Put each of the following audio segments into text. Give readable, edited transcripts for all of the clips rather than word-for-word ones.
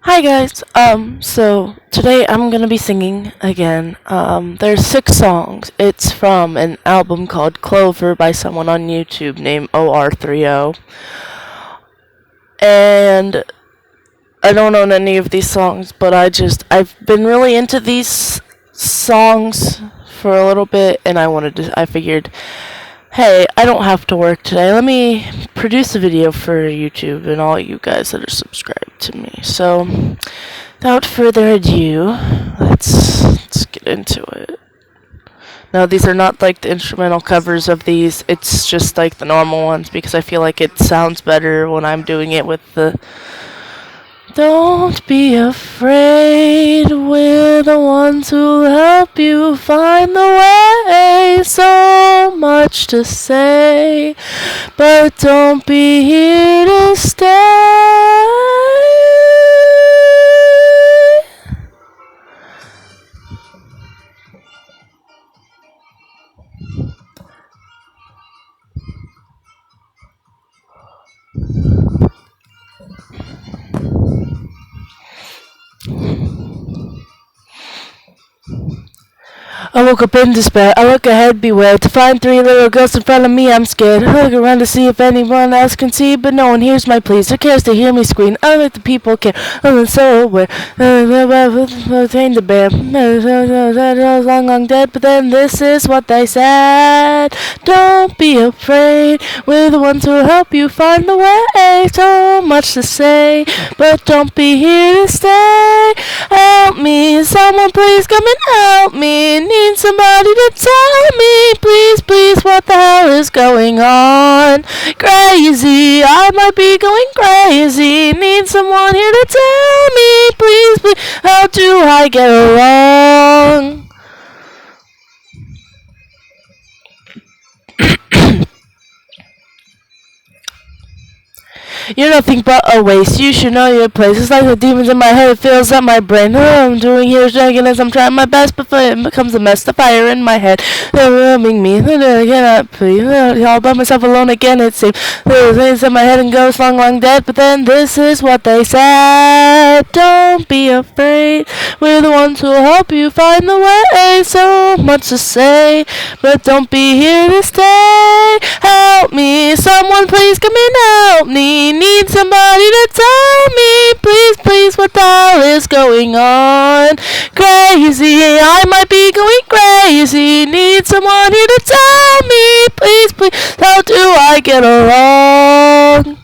Hi guys. So today I'm gonna be singing again. There's 6 songs. It's from an album called Clover by someone on YouTube named OR30. And I don't own any of these songs, but I've been really into these songs for a little bit, and I figured, hey, I don't have to work today. Let me produce a video for YouTube and all you guys that are subscribed to me. So, without further ado, let's get into it. Now, these are not like the instrumental covers of these. It's just like the normal ones because I feel like it sounds better when I'm doing it with the. Don't be afraid, we're the ones who help you find the way. So much to say, but don't be here to stay. I woke up in despair. I look ahead, beware. To find 3 little girls in front of me, I'm scared. I look around to see if anyone else can see, but no one hears my pleas. Who cares to hear me scream? I don't think the people care. I'm so aware. Obtain the bear. Long, long dead, but then this is what they said. Don't be afraid. We're the ones who'll help you find the way. So much to say, but don't be here to stay. Help me, someone please come and help me. Need somebody to tell me, please, please, what the hell is going on? Crazy, I might be going crazy. Need someone here to tell me, please, please, how do I get along? You're nothing but a waste. You should know your place. It's like the demons in my head. It fills up my brain. All I'm doing here is dragging as I'm trying my best, but it becomes a mess. The fire in my head. They're rubbing me. I cannot breathe. All by myself alone again, it seems. There's things in my head and goes long, long dead. But then this is what they said. Don't be afraid. We're the ones who'll help you find the way. So much to say, but don't be here to stay. Help me, someone please come and help me. Need somebody to tell me, please, please, what the hell is going on? Crazy, I might be going crazy. Need someone here to tell me, please, please, how do I get along?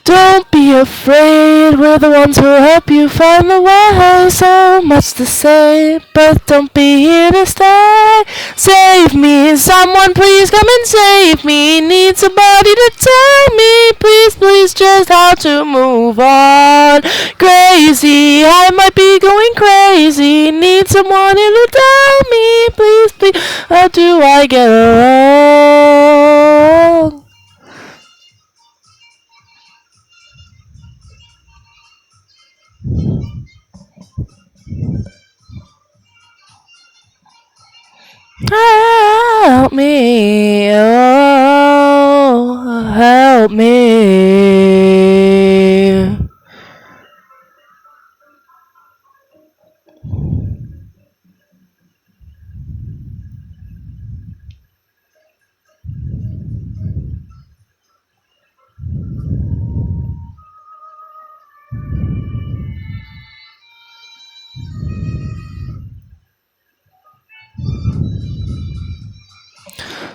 Don't be afraid, we're the ones who'll help you find the way. So much to say, but don't be here to stay. Save me, someone please come and save me. Need somebody to tell me, please, please, just how to move on. Crazy, I might be going crazy. Need someone here to tell me, please, please, how do I get along? Help me, oh, help me.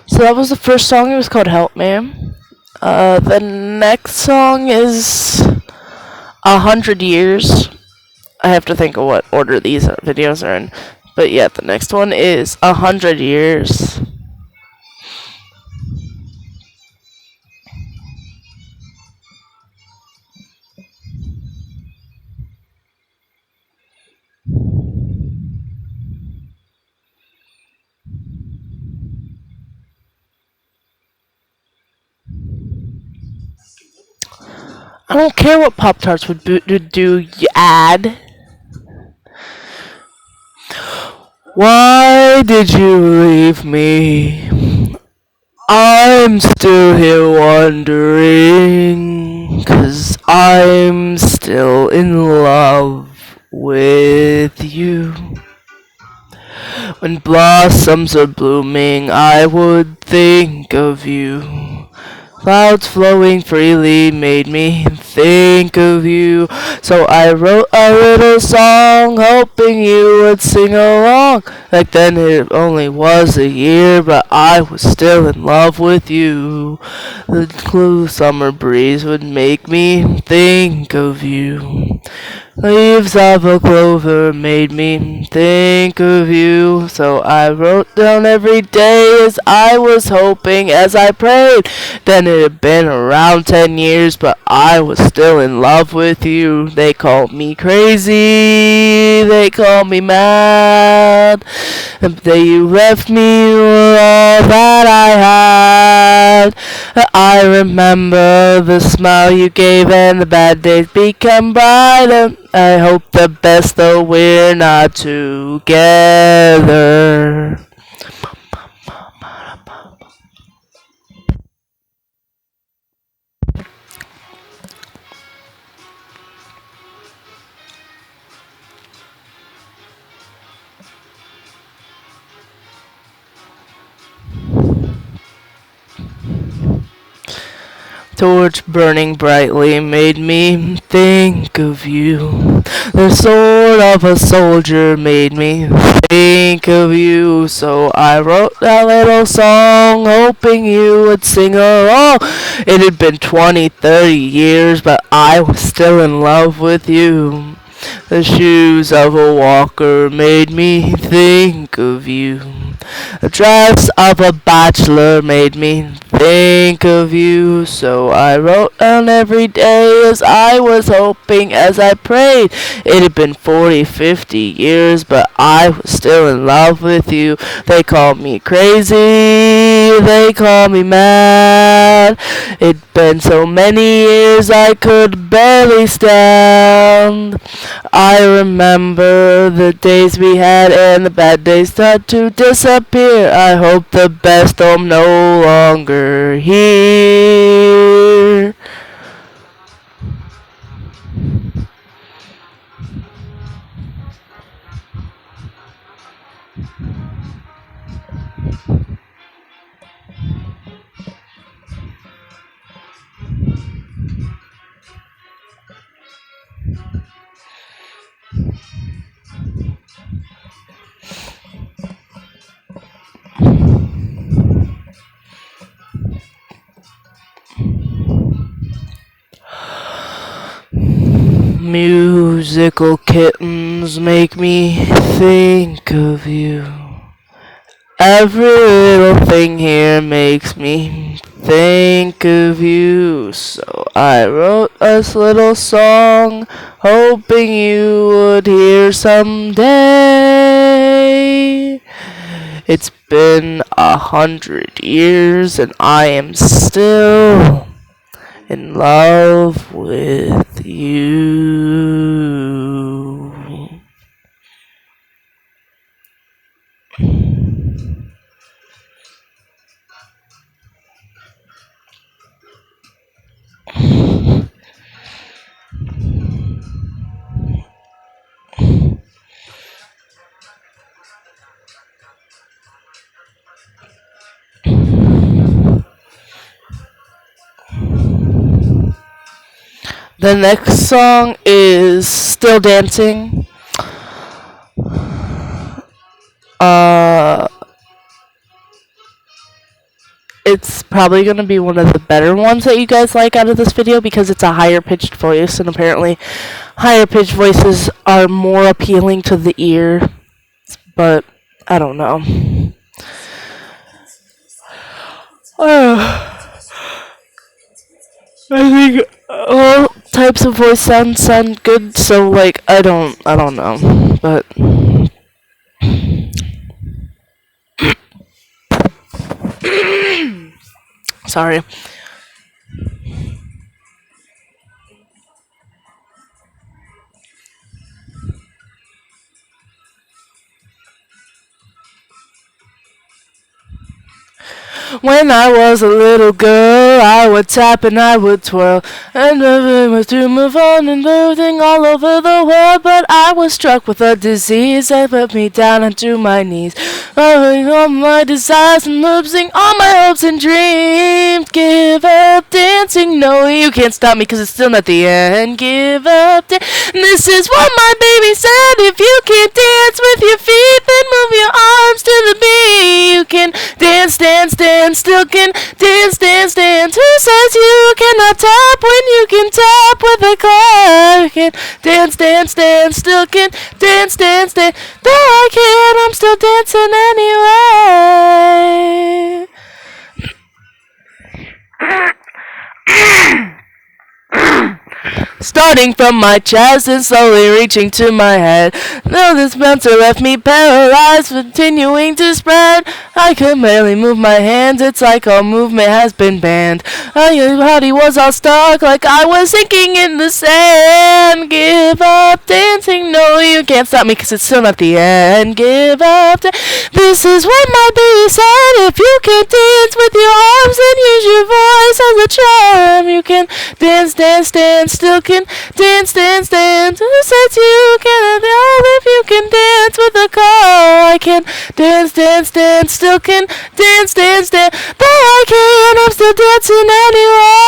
So that was the first song. It was called Help Me. The next song is 100 Years. I have to think of what order these videos are in. But yeah, the next one is 100 Years. I don't care what Pop Tarts would do. You add. Why did you leave me? I'm still here wondering, 'cause I'm still in love with you. When blossoms are blooming, I would think of you. Clouds flowing freely made me think of you. So I wrote a little song, hoping you would sing along. Back then it only was a year, but I was still in love with you. The cool summer breeze would make me think of you. Leaves of a clover made me think of you. So I wrote down every day as I was hoping, as I prayed. Then it had been around 10 years, but I was still in love with you. They called me crazy, they called me mad. And that you left me, you were all that I had. I remember the smile you gave and the bad days became brighter. I hope the best though we're not together. Torch burning brightly made me think of you. The sword of a soldier made me think of you. So I wrote that little song, hoping you would sing along. It had been 20, 30 years, but I was still in love with you. The shoes of a walker made me think of you. The dress of a bachelor made me think of you. So I wrote down every day as I was hoping, as I prayed. It had been 40, 50 years, but I was still in love with you. They called me crazy, they called me mad. It'd been so many years I could barely stand. I remember the days we had and the bad days start to disappear. I hope the best I'm no longer here. Musical kittens make me think of you. Every little thing here makes me think of you. So I wrote this little song, hoping you would hear someday. It's been 100 years and I am still in love with you. The next song is Still Dancing. Uh, it's probably going to be one of the better ones that you guys like out of this video because it's a higher pitched voice, and apparently higher pitched voices are more appealing to the ear, but I don't know. I think all types of voice sound good, so like I don't know, but sorry. When I was a little girl, I would tap and I would twirl, and everything was to move on and everything all over the world. But I was struck with a disease that put me down onto my knees. Loving all my desires and losing all my hopes and dreams. Give up dancing, no, you can't stop me 'cause it's still not the end. Give up this is what my baby said. If you can't dance with your feet, then move your arms to the beat. You can dance, dance, dance, still can dance, dance, dance. Who says you cannot tap when you can tap with a clap? You can dance, dance, dance, still can dance, dance, dance. Though I can't, I'm still dancing anyway. Starting from my chest and slowly reaching to my head. Now this bouncer left me paralyzed, continuing to spread. I can barely move my hands, it's like all movement has been banned. My body was all stuck, like I was sinking in the sand. Give up dancing, no, you can't stop me 'cause it's still not the end. Give up. This is what my baby said. If you can't dance with your arms, then use your voice as a charm. You can dance, dance, dance, still can dance, dance, dance. Who says you can't dance if you can dance with a call? I can dance, dance, dance, still can dance, dance, dance. Though I can, I'm still dancing anyway.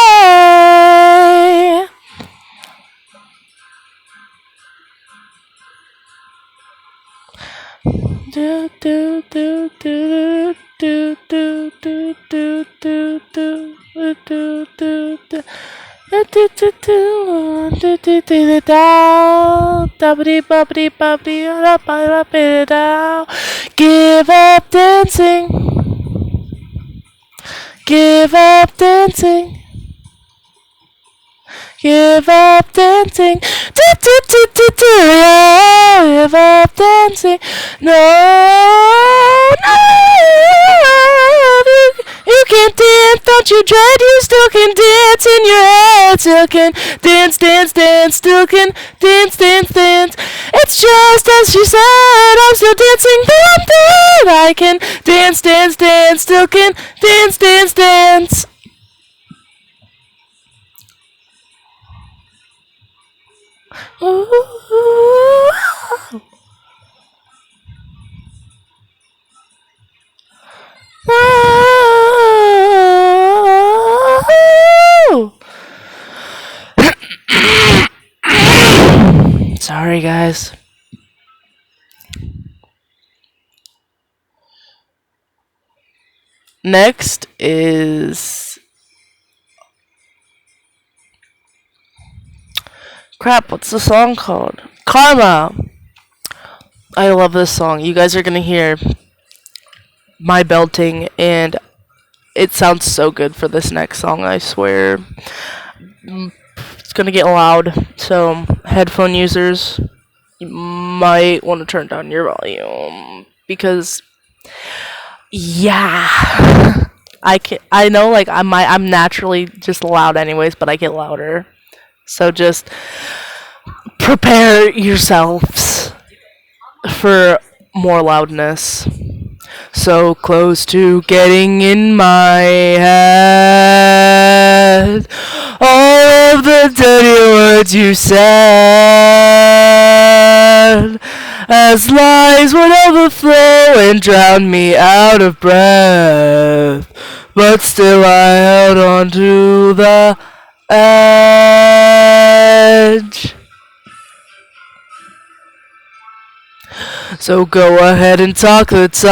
Do do do do do do do do do do do do do. Give up dancing. Give up dancing. Give up dancing. Give up dancing. No, no. You can't dance, don't you dread? You still can dance in your head. Still can dance, dance, dance. Still can dance, dance, dance. It's just as she said. I'm still dancing, though I'm dead. I can dance, dance, dance. Still can dance, dance, dance. Ooh. Sorry, guys. Next is... Crap, what's the song called? Karma! I love this song. You guys are gonna hear my belting, and it sounds so good for this next song, I swear. It's gonna get loud, so headphone users, you might want to turn down your volume, because, yeah. I know, like, I'm naturally just loud anyways, but I get louder. So just prepare yourselves for more loudness. So close to getting in my head. All of the dirty words you said, as lies would overflow and drown me out of breath. But still I held on to the edge. So go ahead and talk the talk,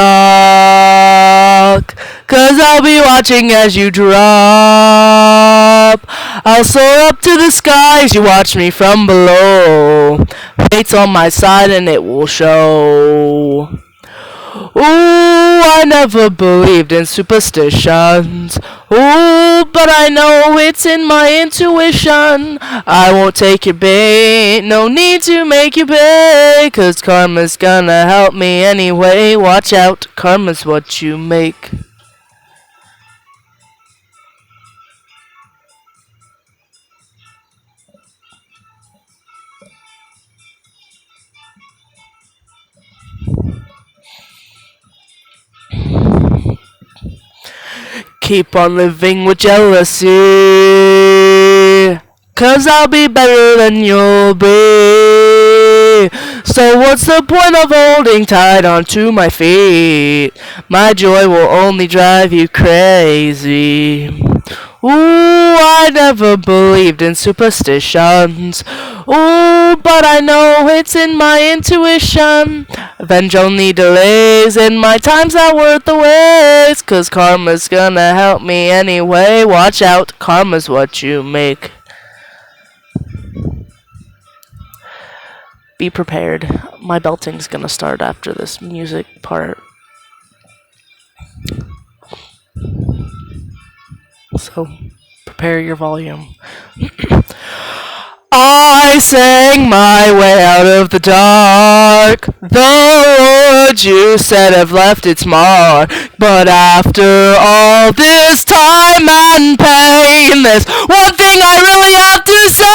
'cause I'll be watching as you drop. I'll soar up to the skies, you watch me from below. Fate's on my side and it will show. Ooh, I never believed in superstitions. Ooh, but I know it's in my intuition. I won't take your bait, no need to make you pay, 'cause karma's gonna help me anyway. Watch out, karma's what you make. keep on living with jealousy. 'Cause I'll be better than you'll be. So what's the point of holding tight onto my feet? My joy will only drive you crazy. Ooh, I never believed in superstitions. Ooh, but I know it's in my intuition. Avenge only delays, and my time's not worth the waste. 'Cause karma's gonna help me anyway. Watch out, karma's what you make. Be prepared. My belting's gonna start after this music part. So, prepare your volume. I sang my way out of the dark. The words you said have left its mark. But after all this time and pain, there's one thing I really have to say.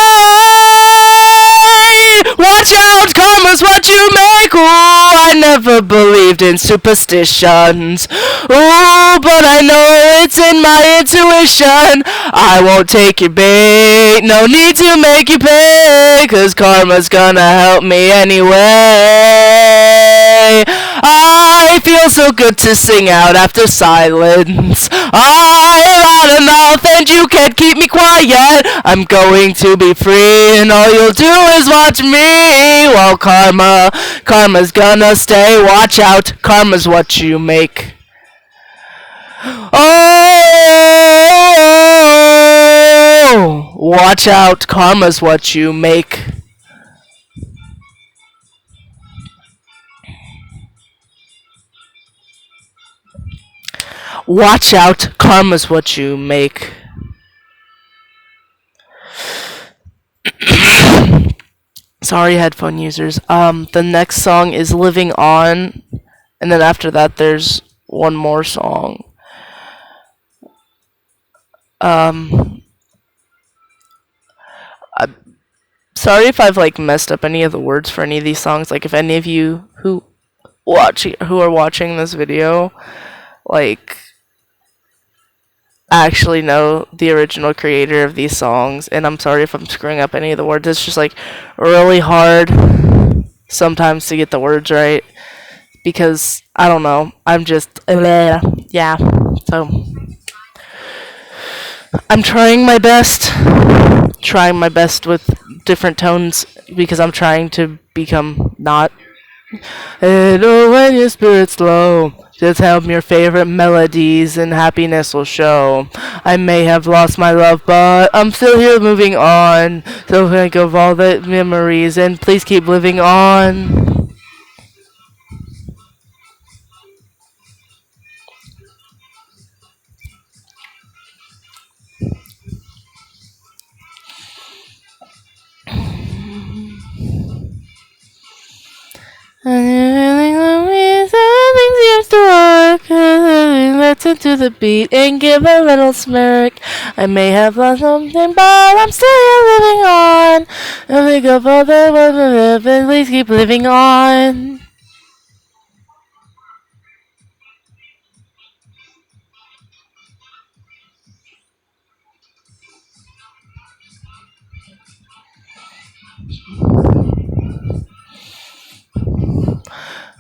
Watch out, karma's what you make. Ooh, I never believed in superstitions. Ooh, but I know it's in my intuition. I won't take your bait, no need to make you pay. 'Cause karma's gonna help me anyway. I feel so good to sing out after silence. I am loud enough and you can't keep me quiet. I'm going to be free and all you'll do is watch me. While karma's gonna stay. Watch out, karma's what you make. Oh, watch out, karma's what you make. Watch out, karma's what you make. Sorry, headphone users. The next song is Living On, and then after that there's one more song. I'm sorry if I've messed up any of the words for any of these songs. If any of you who are watching this video actually know the original creator of these songs, and I'm sorry if I'm screwing up any of the words. It's just really hard sometimes to get the words right because I don't know. I'm just yeah. So I'm trying my best with different tones because I'm trying to become not. And oh, when your spirit's low, just hum your favorite melodies and happiness will show. I may have lost my love, but I'm still here moving on. So think of all the memories and please keep living on. Things seems to work. Let's into the beat and give a little smirk. I may have lost something, but I'm still here living on. And think of all the ones we live, and please keep living on.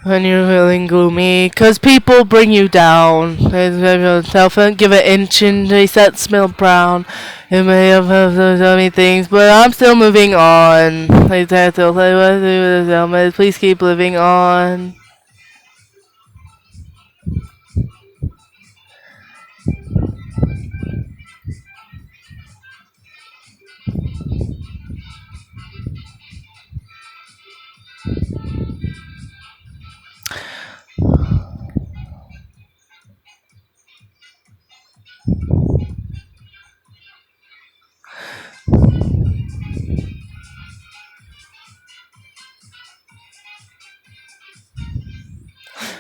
When you're feeling gloomy, 'cause people bring you down. They yourself and give an inch and they set smell brown. You may have so many things, but I'm still moving on. Please keep living on.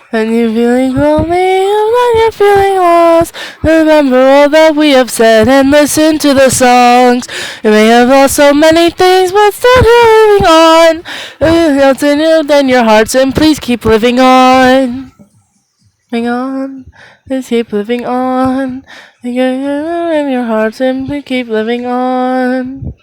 When you're feeling lonely, when you're feeling lost, remember all that we have said and listen to the songs. You may have lost so many things, but still you're living on. Else in your hearts, and please keep living on. Hang on, let's keep living on. In your heart, simply keep living on.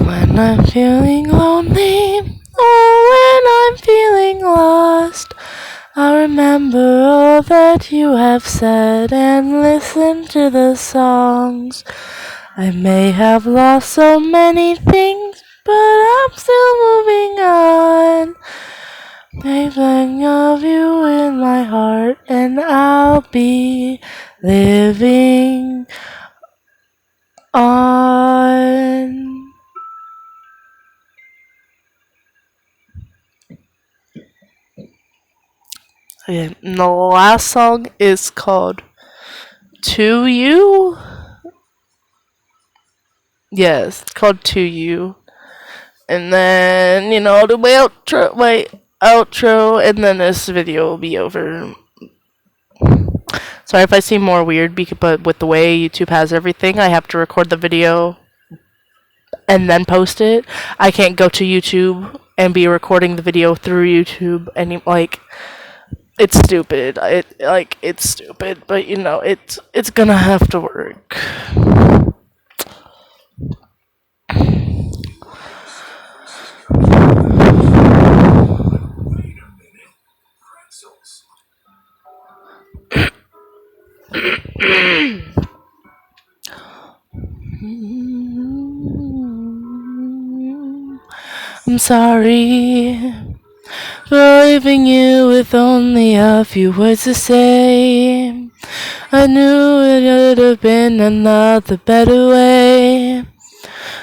When I'm feeling lonely, or when I'm feeling lost, I'll remember all that you have said and listen to the songs. I may have lost so many things, but I'm still moving on. Thinking of you in my heart, and I'll be living on. Okay, and the last song is called To You. Yes, it's called To You. And then, I'll do my outro, and then this video will be over. Sorry if I seem more weird, but with the way YouTube has everything, I have to record the video and then post it. I can't go to YouTube and be recording the video through YouTube, and it's stupid. It's stupid, but it's gonna have to work. I'm sorry for leaving you with only a few words to say. I knew it would have been another better way.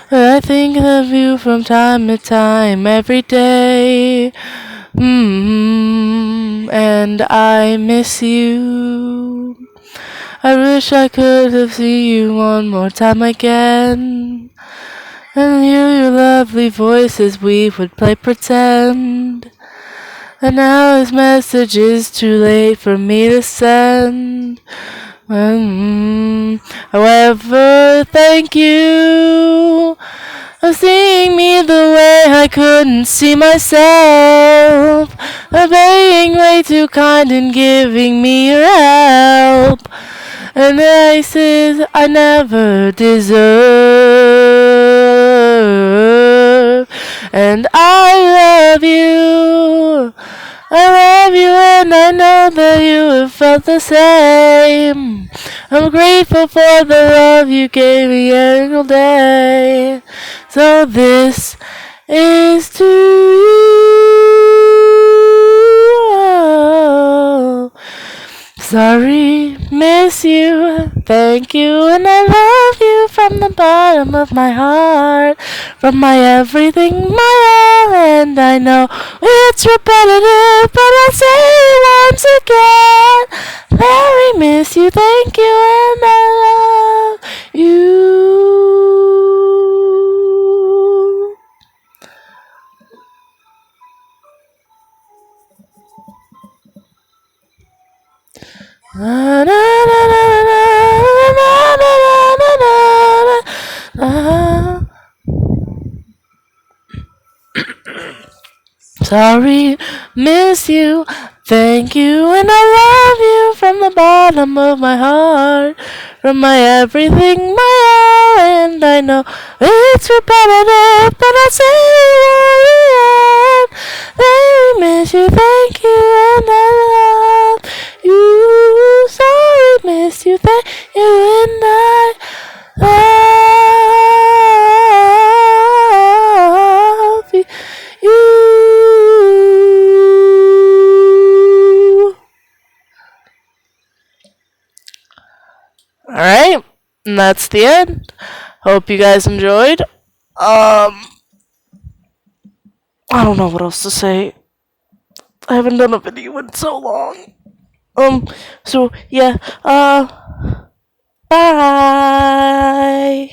I think of you from time to time, every day. And I miss you. I wish I could have seen you one more time again. And hear your lovely voices, we would play pretend. And now this message is too late for me to send. However, thank you for seeing me the way I couldn't see myself. For being way too kind and giving me your help. And places I never deserve. And I love you. I love you, and I know that you have felt the same. I'm grateful for the love you gave me every day. So this is to you. Sorry, miss you, thank you, and I love you from the bottom of my heart, from my everything, my all, and I know it's repetitive, but I'll say it once again. Very miss you, thank you, and I love you. Na, na, na, na, na, na, na, na, na. Sorry, miss you, thank you, and I love you from the bottom of my heart, from my everything, my all, and I know it's repetitive, but I'll say it again. Very miss you, thank you, and I love you. Sorry, miss you, thank you, and I love you. Alright, and that's the end. Hope you guys enjoyed. Um, I don't know what else to say. I haven't done a video in so long. So yeah, bye.